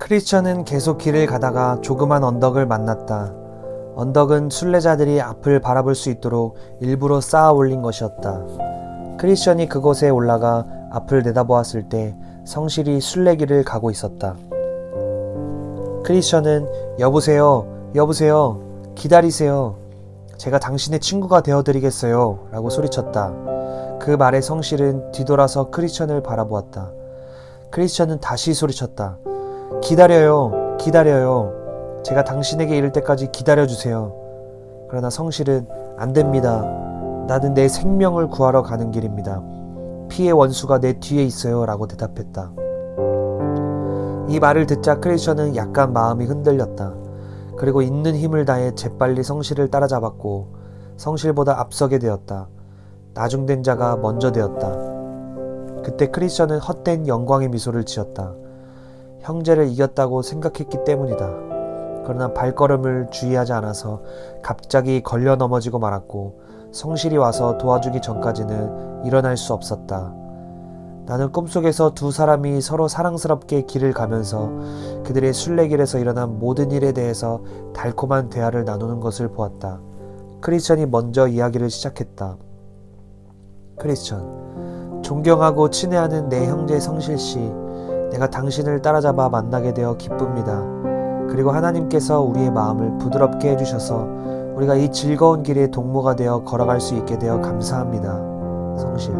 크리스천은 계속 길을 가다가 조그만 언덕을 만났다. 언덕은 순례자들이 앞을 바라볼 수 있도록 일부러 쌓아 올린 것이었다. 크리스천이 그곳에 올라가 앞을 내다보았을 때 성실히 순례길을 가고 있었다. 크리스천은 여보세요, 여보세요, 기다리세요. 제가 당신의 친구가 되어드리겠어요 라고 소리쳤다. 그 말에 성실은 뒤돌아서 크리스천을 바라보았다. 크리스천은 다시 소리쳤다. 기다려요, 기다려요. 제가 당신에게 이를 때까지 기다려주세요. 그러나 성실은 안 됩니다. 나는 내 생명을 구하러 가는 길입니다. 피의 원수가 내 뒤에 있어요 라고 대답했다. 이 말을 듣자 크리스천은 약간 마음이 흔들렸다. 그리고 있는 힘을 다해 재빨리 성실을 따라잡았고 성실보다 앞서게 되었다. 나중된 자가 먼저 되었다. 그때 크리스천은 헛된 영광의 미소를 지었다. 형제를 이겼다고 생각했기 때문이다. 그러나 발걸음을 주의하지 않아서 갑자기 걸려 넘어지고 말았고 성실이 와서 도와주기 전까지는 일어날 수 없었다. 나는 꿈속에서 두 사람이 서로 사랑스럽게 길을 가면서 그들의 순례길에서 일어난 모든 일에 대해서 달콤한 대화를 나누는 것을 보았다. 크리스천이 먼저 이야기를 시작했다. 크리스천, 존경하고 친애하는 내 형제 성실씨, 내가 당신을 따라잡아 만나게 되어 기쁩니다. 그리고 하나님께서 우리의 마음을 부드럽게 해주셔서 우리가 이 즐거운 길의 동무가 되어 걸어갈 수 있게 되어 감사합니다. 성실,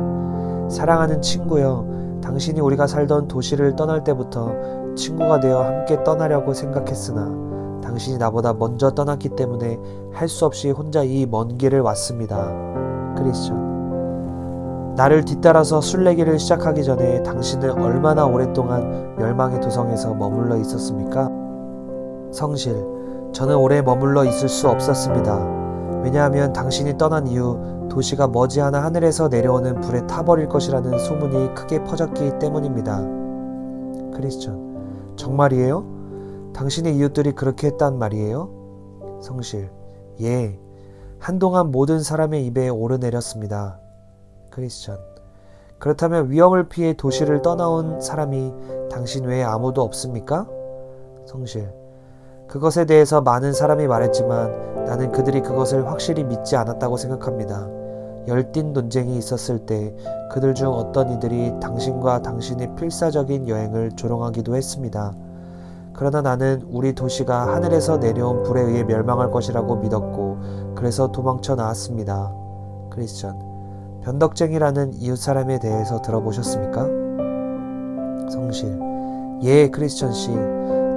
사랑하는 친구여, 당신이 우리가 살던 도시를 떠날 때부터 친구가 되어 함께 떠나려고 생각했으나 당신이 나보다 먼저 떠났기 때문에 할 수 없이 혼자 이 먼 길을 왔습니다. 크리스천, 나를 뒤따라서 순례길을 시작하기 전에 당신은 얼마나 오랫동안 멸망의 도성에서 머물러 있었습니까? 성실, 저는 오래 머물러 있을 수 없었습니다. 왜냐하면 당신이 떠난 이후 도시가 머지않아 하늘에서 내려오는 불에 타버릴 것이라는 소문이 크게 퍼졌기 때문입니다. 크리스천, 정말이에요? 당신의 이웃들이 그렇게 했단 말이에요? 성실, 예, 한동안 모든 사람의 입에 오르내렸습니다. 크리스천, 그렇다면 위험을 피해 도시를 떠나온 사람이 당신 외에 아무도 없습니까? 성실, 그것에 대해서 많은 사람이 말했지만 나는 그들이 그것을 확실히 믿지 않았다고 생각합니다. 열띤 논쟁이 있었을 때 그들 중 어떤 이들이 당신과 당신의 필사적인 여행을 조롱하기도 했습니다. 그러나 나는 우리 도시가 하늘에서 내려온 불에 의해 멸망할 것이라고 믿었고 그래서 도망쳐 나왔습니다. 크리스천, 변덕쟁이라는 이웃사람에 대해서 들어보셨습니까? 성실, 예, 크리스천 씨.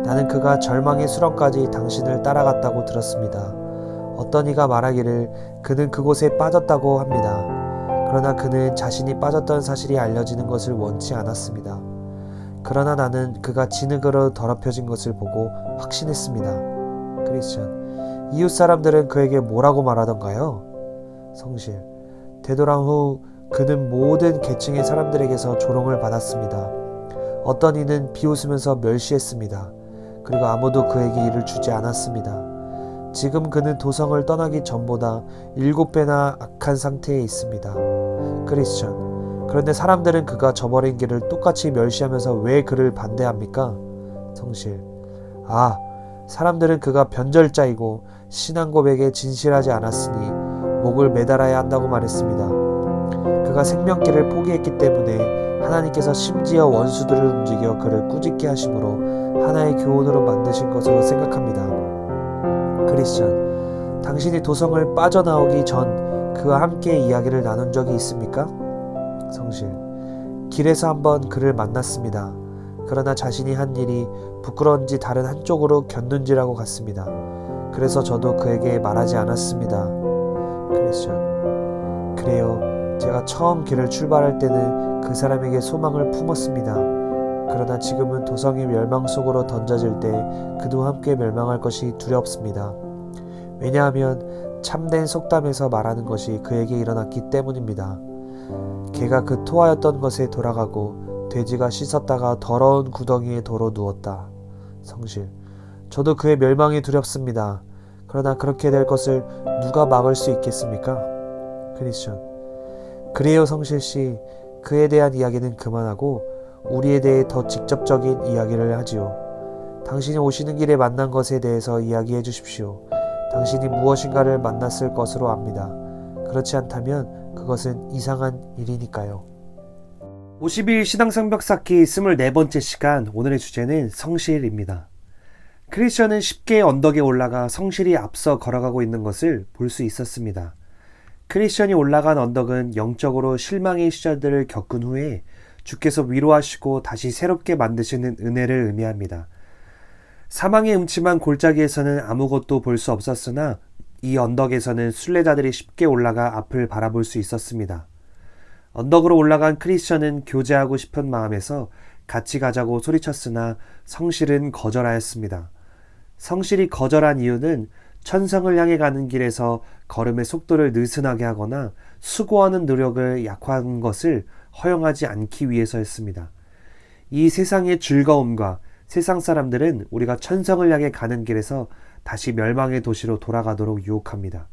나는 그가 절망의 수렁까지 당신을 따라갔다고 들었습니다. 어떤 이가 말하기를 그는 그곳에 빠졌다고 합니다. 그러나 그는 자신이 빠졌던 사실이 알려지는 것을 원치 않았습니다. 그러나 나는 그가 진흙으로 더럽혀진 것을 보고 확신했습니다. 크리스천, 이웃 사람들은 그에게 뭐라고 말하던가요? 성실, 되돌아온 후 그는 모든 계층의 사람들에게서 조롱을 받았습니다. 어떤 이는 비웃으면서 멸시했습니다. 그리고 아무도 그에게 일을 주지 않았습니다. 지금 그는 도성을 떠나기 전보다 7배나 악한 상태에 있습니다. 크리스천, 그런데 사람들은 그가 저버린 길을 똑같이 멸시하면서 왜 그를 반대합니까? 성실, 아, 사람들은 그가 변절자이고 신앙 고백에 진실하지 않았으니 목을 매달아야 한다고 말했습니다. 그가 생명길을 포기했기 때문에 하나님께서 심지어 원수들을 움직여 그를 꾸짖게 하심으로 하나의 교훈으로 만드신 것으로 생각합니다. 크리스천, 당신이 도성을 빠져나오기 전 그와 함께 이야기를 나눈 적이 있습니까? 성실, 길에서 한번 그를 만났습니다. 그러나 자신이 한 일이 부끄러운지 다른 한쪽으로 겼는지라고 같습니다. 그래서 저도 그에게 말하지 않았습니다. 크리스천, 그래요. 제가 처음 길을 출발할 때는 그 사람에게 소망을 품었습니다. 그러나 지금은 도성이 멸망 속으로 던져질 때 그도 함께 멸망할 것이 두렵습니다. 왜냐하면 참된 속담에서 말하는 것이 그에게 일어났기 때문입니다. 개가 그 토하였던 것에 돌아가고 돼지가 씻었다가 더러운 구덩이에 도로 누웠다. 성실, 저도 그의 멸망이 두렵습니다. 그러나 그렇게 될 것을 누가 막을 수 있겠습니까? 크리스천, 그래요 성실씨. 그에 대한 이야기는 그만하고 우리에 대해 더 직접적인 이야기를 하지요. 당신이 오시는 길에 만난 것에 대해서 이야기해 주십시오. 당신이 무엇인가를 만났을 것으로 압니다. 그렇지 않다면 그것은 이상한 일이니까요. 50일 신앙성벽 쌓기 24번째 시간, 오늘의 주제는 성실입니다. 크리스천은 쉽게 언덕에 올라가 성실히 앞서 걸어가고 있는 것을 볼 수 있었습니다. 크리스천이 올라간 언덕은 영적으로 실망의 시절들을 겪은 후에 주께서 위로하시고 다시 새롭게 만드시는 은혜를 의미합니다. 사망의 음침한 골짜기에서는 아무것도 볼 수 없었으나 이 언덕에서는 순례자들이 쉽게 올라가 앞을 바라볼 수 있었습니다. 언덕으로 올라간 크리스천은 교제하고 싶은 마음에서 같이 가자고 소리쳤으나 성실은 거절하였습니다. 성실이 거절한 이유는 천성을 향해 가는 길에서 걸음의 속도를 느슨하게 하거나 수고하는 노력을 약화한 것을 허용하지 않기 위해서였습니다. 이 세상의 즐거움과 세상 사람들은 우리가 천성을 향해 가는 길에서 다시 멸망의 도시로 돌아가도록 유혹합니다.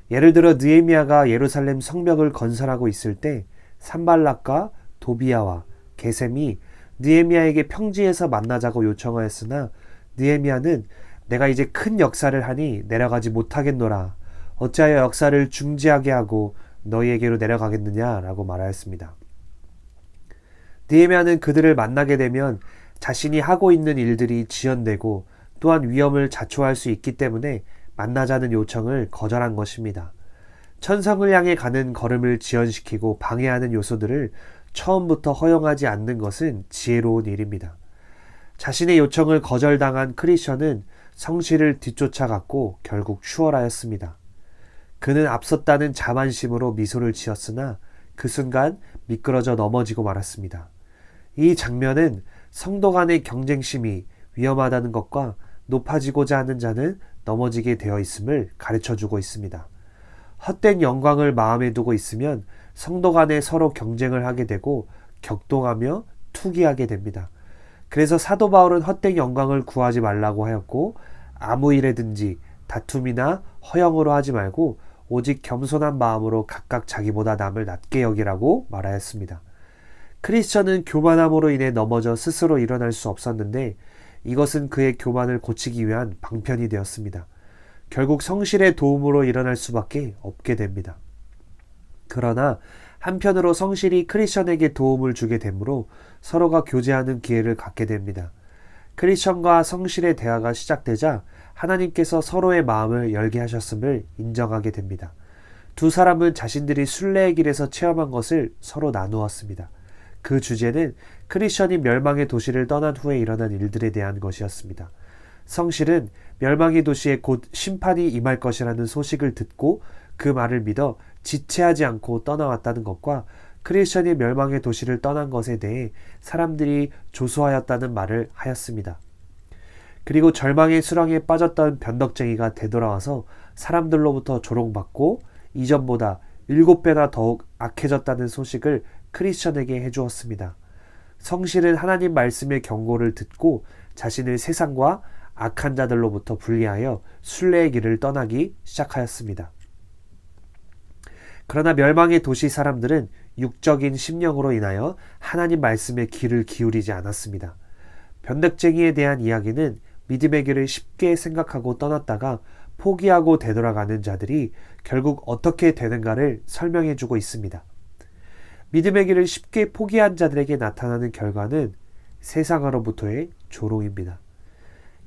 예를 들어 느헤미야가 예루살렘 성벽을 건설하고 있을 때 산발락과 도비야와 게셈이 느헤미야에게 평지에서 만나자고 요청하였으나 느헤미야는 내가 이제 큰 역사를 하니 내려가지 못하겠노라. 어찌하여 역사를 중지하게 하고 너희에게로 내려가겠느냐 라고 말하였습니다. 느헤미야는 그들을 만나게 되면 자신이 하고 있는 일들이 지연되고 또한 위험을 자초할 수 있기 때문에 만나자는 요청을 거절한 것입니다. 천성을 향해 가는 걸음을 지연시키고 방해하는 요소들을 처음부터 허용하지 않는 것은 지혜로운 일입니다. 자신의 요청을 거절당한 크리스천은 성실을 뒤쫓아갔고 결국 추월하였습니다. 그는 앞섰다는 자만심으로 미소를 지었으나 그 순간 미끄러져 넘어지고 말았습니다. 이 장면은 성도 간의 경쟁심이 위험하다는 것과 높아지고자 하는 자는 넘어지게 되어 있음을 가르쳐주고 있습니다. 헛된 영광을 마음에 두고 있으면 성도 간에 서로 경쟁을 하게 되고 격동하며 투기하게 됩니다. 그래서 사도 바울은 헛된 영광을 구하지 말라고 하였고 아무 일에든지 다툼이나 허영으로 하지 말고 오직 겸손한 마음으로 각각 자기보다 남을 낮게 여기라고 말하였습니다. 크리스천은 교만함으로 인해 넘어져 스스로 일어날 수 없었는데 이것은 그의 교만을 고치기 위한 방편이 되었습니다. 결국 성실의 도움으로 일어날 수밖에 없게 됩니다. 그러나 한편으로 성실이 크리스천에게 도움을 주게 되므로 서로가 교제하는 기회를 갖게 됩니다. 크리스천과 성실의 대화가 시작되자 하나님께서 서로의 마음을 열게 하셨음을 인정하게 됩니다. 두 사람은 자신들이 순례의 길에서 체험한 것을 서로 나누었습니다. 그 주제는 크리스천이 멸망의 도시를 떠난 후에 일어난 일들에 대한 것이었습니다. 성실은 멸망의 도시에 곧 심판이 임할 것이라는 소식을 듣고 그 말을 믿어 지체하지 않고 떠나왔다는 것과 크리스천이 멸망의 도시를 떠난 것에 대해 사람들이 조소하였다는 말을 하였습니다. 그리고 절망의 수렁에 빠졌던 변덕쟁이가 되돌아와서 사람들로부터 조롱받고 이전보다 7배나 더욱 악해졌다는 소식을 크리스천에게 해주었습니다. 성실은 하나님 말씀의 경고를 듣고 자신을 세상과 악한 자들로부터 분리하여 순례의 길을 떠나기 시작하였습니다. 그러나 멸망의 도시 사람들은 육적인 심령으로 인하여 하나님 말씀에 귀를 기울이지 않았습니다. 변덕쟁이에 대한 이야기는 믿음의 길을 쉽게 생각하고 떠났다가 포기하고 되돌아가는 자들이 결국 어떻게 되는가를 설명해주고 있습니다. 믿음의 길을 쉽게 포기한 자들에게 나타나는 결과는 세상으로부터의 조롱입니다.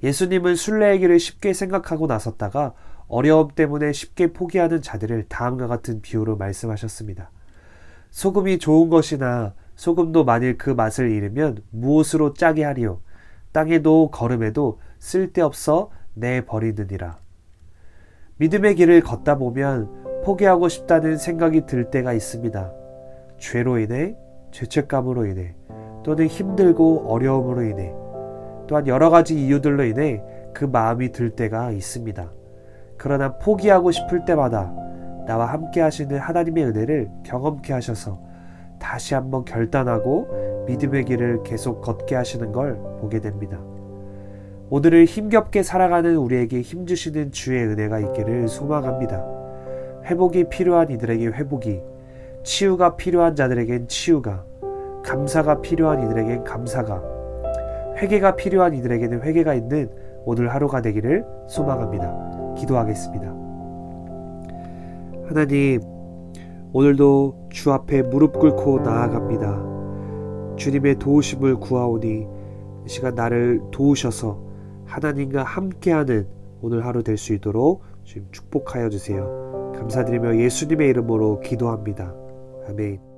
예수님은 순례의 길을 쉽게 생각하고 나섰다가 어려움 때문에 쉽게 포기하는 자들을 다음과 같은 비유로 말씀하셨습니다. 소금이 좋은 것이나 소금도 만일 그 맛을 잃으면 무엇으로 짜게 하리요? 땅에도 거름에도 쓸데없어 내버리느니라. 믿음의 길을 걷다 보면 포기하고 싶다는 생각이 들 때가 있습니다. 죄로 인해, 죄책감으로 인해, 또는 힘들고 어려움으로 인해, 또한 여러 가지 이유들로 인해 그 마음이 들 때가 있습니다. 그러나 포기하고 싶을 때마다 나와 함께 하시는 하나님의 은혜를 경험케 하셔서 다시 한번 결단하고 믿음의 길을 계속 걷게 하시는 걸 보게 됩니다. 오늘을 힘겹게 살아가는 우리에게 힘주시는 주의 은혜가 있기를 소망합니다. 회복이 필요한 이들에게 회복이, 치유가 필요한 자들에겐 치유가, 감사가 필요한 이들에겐 감사가, 회개가 필요한 이들에게는 회개가 있는 오늘 하루가 되기를 소망합니다. 기도하겠습니다. 하나님, 오늘도 주 앞에 무릎 꿇고 나아갑니다. 주님의 도우심을 구하오니 이 시간 나를 도우셔서 하나님과 함께하는 오늘 하루 될 수 있도록 주님 축복하여 주세요. 감사드리며 예수님의 이름으로 기도합니다. 아멘.